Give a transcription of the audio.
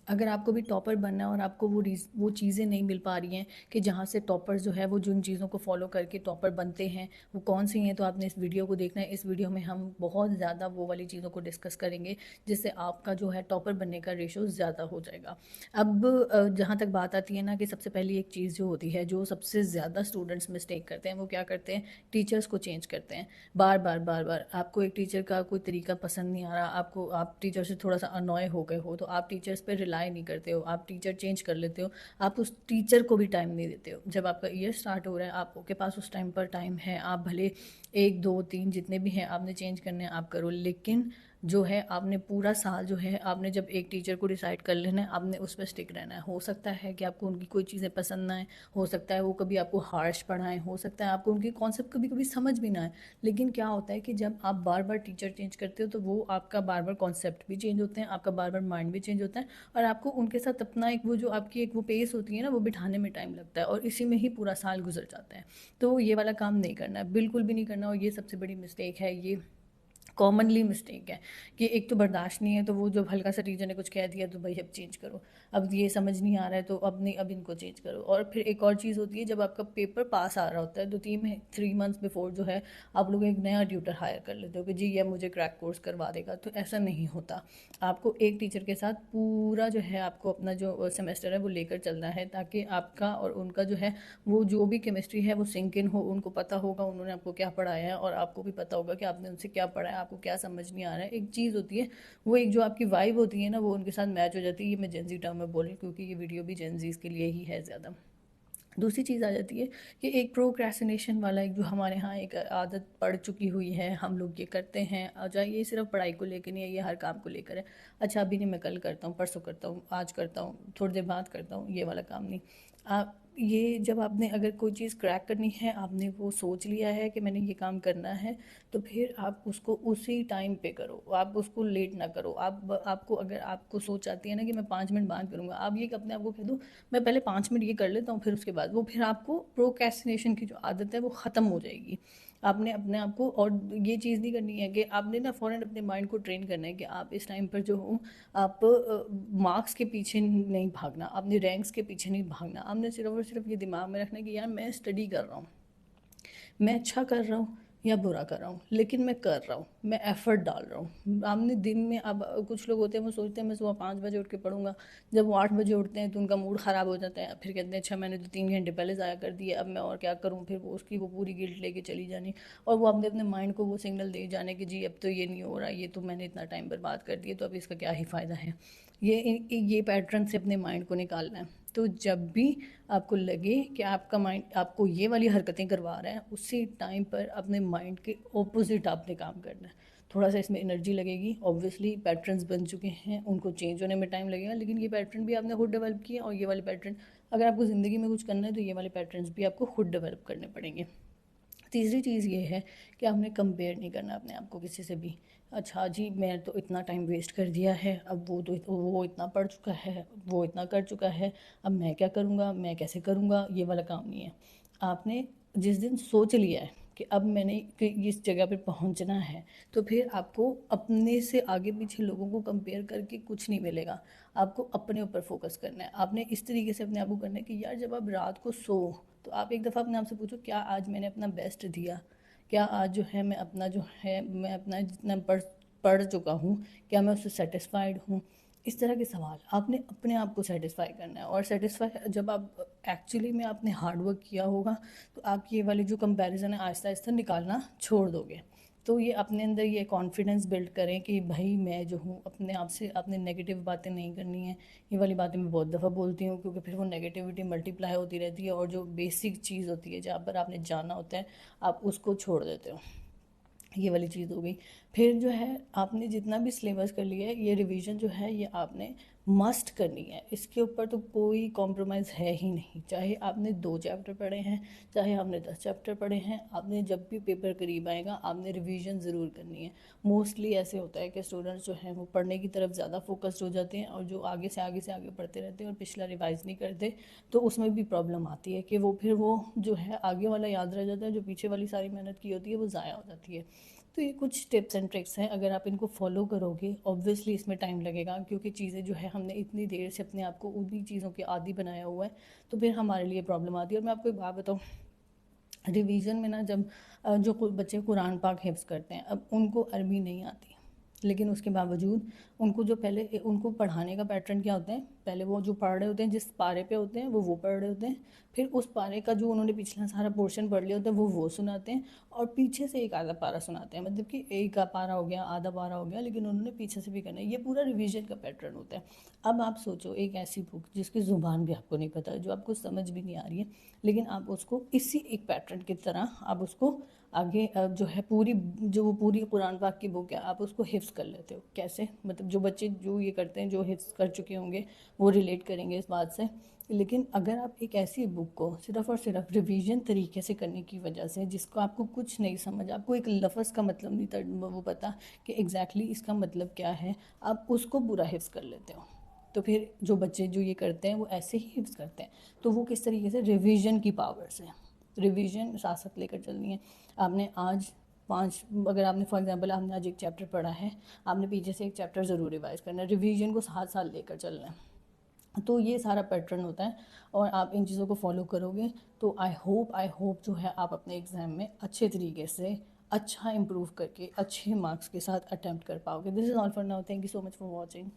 अगर आपको भी टॉपर बनना है और आपको वो चीज़ें नहीं मिल पा रही हैं कि जहाँ से टॉपर्स जो है वो जिन चीज़ों को फॉलो करके टॉपर बनते हैं वो कौन सी हैं, तो आपने इस वीडियो को देखना है। इस वीडियो में हम बहुत ज़्यादा वो वाली चीज़ों को डिस्कस करेंगे जिससे आपका जो है टॉपर बनने का रेशो ज़्यादा हो जाएगा। अब जहाँ तक बात आती है ना कि सबसे पहली एक चीज़ जो होती है, जो सबसे ज़्यादा स्टूडेंट्स मिस्टेक करते हैं, वो क्या करते हैं, टीचर्स को चेंज करते हैं। बार बार बार बार आपको एक टीचर का कोई तरीका पसंद नहीं आ रहा, आपको आप टीचर से थोड़ा सा अनॉय हो गए हो, तो आप टीचर्स पे रिलाई नहीं करते हो, आप टीचर चेंज कर लेते हो। आप उस टीचर को भी टाइम नहीं देते हो। जब आपका ईयर स्टार्ट हो रहा है, आपके पास उस टाइम पर टाइम है, आप भले एक दो तीन जितने भी हैं आपने चेंज करने हैं आप करो, लेकिन जो है आपने पूरा साल जो है आपने जब एक टीचर को डिसाइड कर लेना है, आपने उस पर स्टिक रहना है। हो सकता है कि आपको उनकी कोई चीज़ें पसंद ना आए, हो सकता है वो कभी आपको हार्श पढ़ाएं, हो सकता है आपको उनकी कॉन्सेप्ट कभी कभी समझ भी ना आए। लेकिन क्या होता है कि जब आप बार बार टीचर चेंज करते हो तो वो आपका बार बार कॉन्सेप्ट भी चेंज होते हैं, आपका बार बार माइंड भी चेंज होता है, और आपको उनके साथ अपना एक वो जो आपकी एक वो पेस होती है ना, वो बिठाने में टाइम लगता है, और इसी में ही पूरा साल गुजर जाता है। तो ये वाला काम नहीं करना है, बिल्कुल भी नहीं करना। और ये सबसे बड़ी मिस्टेक है, ये कॉमनली मिस्टेक है कि एक तो बर्दाश्त नहीं है, तो वो जब हल्का सा टीचर ने कुछ कह दिया तो भाई अब चेंज करो, अब ये समझ नहीं आ रहा है तो अब नहीं, अब इनको चेंज करो। और फिर एक और चीज़ होती है, जब आपका पेपर पास आ रहा होता है तो 3 मंथ्स बिफोर जो है आप लोग एक नया ट्यूटर हायर कर लेते हो कि जी ये मुझे क्रैक कोर्स करवा देगा। तो ऐसा नहीं होता। आपको एक टीचर के साथ पूरा जो है आपको अपना जो सेमेस्टर है वो लेकर चलना है, ताकि आपका और उनका जो है वो जो भी केमिस्ट्री है वो सिंक इन हो। उनको पता होगा उन्होंने आपको क्या पढ़ाया है, और आपको भी पता होगा कि आपने उनसे क्या पढ़ा है, आपको क्या समझ नहीं आ रहा है। एक चीज़ होती है, वो एक जो आपकी वाइब होती है ना, वो उनके साथ मैच हो जाती है। ये मैं जेंजी टर्म में बोल रही हूँ क्योंकि ये वीडियो भी जेंजीज के लिए ही है ज़्यादा। दूसरी चीज़ आ जाती है कि एक प्रोक्रेस्टिनेशन वाला एक जो हमारे यहाँ एक आदत पड़ चुकी हुई है, हम लोग ये करते हैं। अच्छा, ये सिर्फ पढ़ाई को लेकर नहीं है, ये हर काम को लेकर है। अच्छा अभी नहीं, मैं कल करता हूँ, परसों करता हूँ, आज करता हूँ, थोड़ी देर बाद करता हूँ, ये वाला काम नहीं। आप ये जब आपने अगर कोई चीज़ क्रैक करनी है, आपने वो सोच लिया है कि मैंने ये काम करना है, तो फिर आप उसको उसी टाइम पे करो, आप उसको लेट ना करो। आपको अगर आपको सोच आती है ना कि मैं 5 मिनट बाद करूँगा, आप ये अपने आप को कह दो मैं पहले 5 मिनट ये कर लेता हूँ, फिर उसके बाद वो, फिर आपको प्रोक्रेस्टिनेशन की जो आदत है वो ख़त्म हो जाएगी। आपने अपने आप को, और ये चीज़ नहीं करनी है कि आपने ना फ़ौरन अपने माइंड को ट्रेन करना है कि आप इस टाइम पर जो हो, आप मार्क्स के पीछे नहीं भागना, आपने रैंक्स के पीछे नहीं भागना। आपने सिर्फ और सिर्फ ये दिमाग में रखना है कि यार मैं स्टडी कर रहा हूँ, मैं अच्छा कर रहा हूँ या बुरा कर रहा हूँ, लेकिन मैं कर रहा हूँ, मैं एफर्ट डाल रहा हूँ। आपने दिन में, अब कुछ लोग होते हैं वो सोचते हैं मैं सुबह 5 बजे उठ के पढ़ूंगा, जब वो 8 बजे उठते हैं तो उनका मूड ख़राब हो जाता है, फिर कहते हैं अच्छा मैंने तो 3 घंटे पहले ज़ाया कर दिए, अब मैं और क्या करूँ। फिर वो उसकी वो पूरी गिल्ट लेके चली जानी, और वो अपने अपने माइंड को वो सिग्नल दे जाने कि जी अब तो ये नहीं हो रहा, ये तो मैंने इतना टाइम बर्बाद कर दिया, तो अब इसका क्या ही फ़ायदा है। ये पैटर्न से अपने माइंड को निकालना है। तो जब भी आपको लगे कि आपका माइंड आपको ये वाली हरकतें करवा रहा है, उसी टाइम पर अपने माइंड के ऑपोजिट आपने काम करना है। थोड़ा सा इसमें एनर्जी लगेगी, ऑब्वियसली पैटर्न्स बन चुके हैं, उनको चेंज होने में टाइम लगेगा, लेकिन ये पैटर्न भी आपने खुद डेवलप किया, और ये वाले पैटर्न, अगर आपको ज़िंदगी में कुछ करना है तो ये वाले पैटर्न्स भी आपको खुद डेवलप करने पड़ेंगे। तीसरी चीज़ ये है कि आपने कंपेयर नहीं करना अपने आप को किसी से भी। अच्छा जी मैं तो इतना टाइम वेस्ट कर दिया है, अब वो इतना पढ़ चुका है, वो इतना कर चुका है, अब मैं क्या करूँगा, मैं कैसे करूँगा, ये वाला काम नहीं है। आपने जिस दिन सोच लिया है कि अब मैंने कि इस जगह पे पहुंचना है, तो फिर आपको अपने से आगे पीछे लोगों को कंपेयर करके कुछ नहीं मिलेगा। आपको अपने ऊपर फोकस करना है। आपने इस तरीके से अपने आप को करना है कि यार जब आप रात को सो, तो आप एक दफ़ा अपने आप से पूछो क्या आज मैंने अपना बेस्ट दिया, क्या आज जो है मैं अपना जो है मैं अपना जितना पढ़ पढ़ चुका हूँ, क्या मैं उससे सेटिस्फाइड हूँ। इस तरह के सवाल आपने अपने आप को सेटिस्फाई करना है, और सेटिस्फाई जब आप एक्चुअली में आपने हार्ड वर्क किया होगा, तो आप ये वाली जो कंपैरिजन है आहिस्ता आहिस्ता निकालना छोड़ दोगे। तो ये अपने अंदर ये कॉन्फिडेंस बिल्ड करें कि भाई मैं जो हूँ, अपने आप से अपने नेगेटिव बातें नहीं करनी है। ये वाली बातें मैं बहुत दफ़ा बोलती हूँ क्योंकि फिर वो नेगेटिविटी मल्टीप्लाई होती रहती है, और जो बेसिक चीज़ होती है जहाँ पर आपने जाना होता है आप उसको छोड़ देते हो। ये वाली चीज़ हो गई। फिर जो है आपने जितना भी सिलेबस कर लिया है, ये रिवीजन जो है ये आपने मस्ट करनी है। इसके ऊपर तो कोई कॉम्प्रोमाइज़ है ही नहीं। चाहे आपने 2 चैप्टर पढ़े हैं, चाहे आपने 10 चैप्टर पढ़े हैं, आपने जब भी पेपर करीब आएगा आपने रिवीजन ज़रूर करनी है। मोस्टली ऐसे होता है कि स्टूडेंट्स जो हैं वो पढ़ने की तरफ ज़्यादा फोकस्ड हो जाते हैं, और जो आगे से आगे से आगे पढ़ते रहते हैं और पिछला रिवाइज़ नहीं करते, तो उसमें भी प्रॉब्लम आती है कि वो फिर वो जो है आगे वाला याद रह जाता है, जो पीछे वाली सारी मेहनत की होती है वो ज़ाया हो जाती है। तो ये कुछ टिप्स एंड ट्रिक्स हैं, अगर आप इनको फॉलो करोगे ऑब्वियसली इसमें टाइम लगेगा, क्योंकि चीज़ें जो है हमने इतनी देर से अपने आप को उन्हीं चीज़ों के आदी बनाया हुआ है, तो फिर हमारे लिए प्रॉब्लम आती है। और मैं आपको एक बात बताऊँ, रिवीजन में ना जब जो बच्चे कुरान पाक हिफ्ज़ करते हैं, अब उनको अरबी नहीं आती, लेकिन उसके बावजूद उनको जो पहले उनको पढ़ाने का पैटर्न क्या होता है, पहले वो जो पढ़ रहे होते हैं जिस पारे पे होते हैं वो पढ़ रहे होते हैं, फिर उस पारे का जो उन्होंने पिछला सारा पोर्शन पढ़ लिया होता है वो सुनाते हैं, और पीछे से एक आधा पारा सुनाते हैं, मतलब कि एक का पारा हो गया, आधा पारा हो गया, लेकिन उन्होंने पीछे से भी करना है। ये पूरा रिवीजन का पैटर्न होता है। अब आप सोचो, एक ऐसी बुक जिसकी ज़ुबान भी आपको नहीं पता, जो आपको समझ भी नहीं आ रही है, लेकिन आप उसको इसी एक पैटर्न की तरह आप उसको आगे जो है पूरी जो वो पूरी कुरान पाक की बुक है आप उसको हिफ्ज़ कर लेते हो। कैसे, मतलब जो बच्चे जो ये करते हैं, जो हिफ्ज़ कर चुके होंगे वो रिलेट करेंगे इस बात से। लेकिन अगर आप एक ऐसी बुक को सिर्फ़ और सिर्फ रिवीजन तरीके से करने की वजह से, जिसको आपको कुछ नहीं समझ, आपको एक लफ्ज़ का मतलब नहीं वो पता कि एग्जैक्टली इसका मतलब क्या है, आप उसको पूरा हिफ्ज़ कर लेते हो। तो फिर जो बच्चे जो ये करते हैं वो ऐसे ही हिफ्ज़ करते हैं। तो वो किस तरीके से, रिवीजन की पावर से, रिवीजन साथ साथ लेकर चलनी है। आपने आज अगर आपने फॉर एग्जांपल आपने आज एक चैप्टर पढ़ा है, आपने पीछे से एक चैप्टर ज़रूर रिवाइज करना है, रिवीजन को साथ साथ लेकर चलना है। तो ये सारा पैटर्न होता है, और आप इन चीज़ों को फॉलो करोगे तो आई होप जो है आप अपने एग्ज़ाम में अच्छे तरीके से अच्छा इम्प्रूव करके अच्छे मार्क्स के साथ अटैम्प्ट कर पाओगे। This is all for now, thank you so much for watching.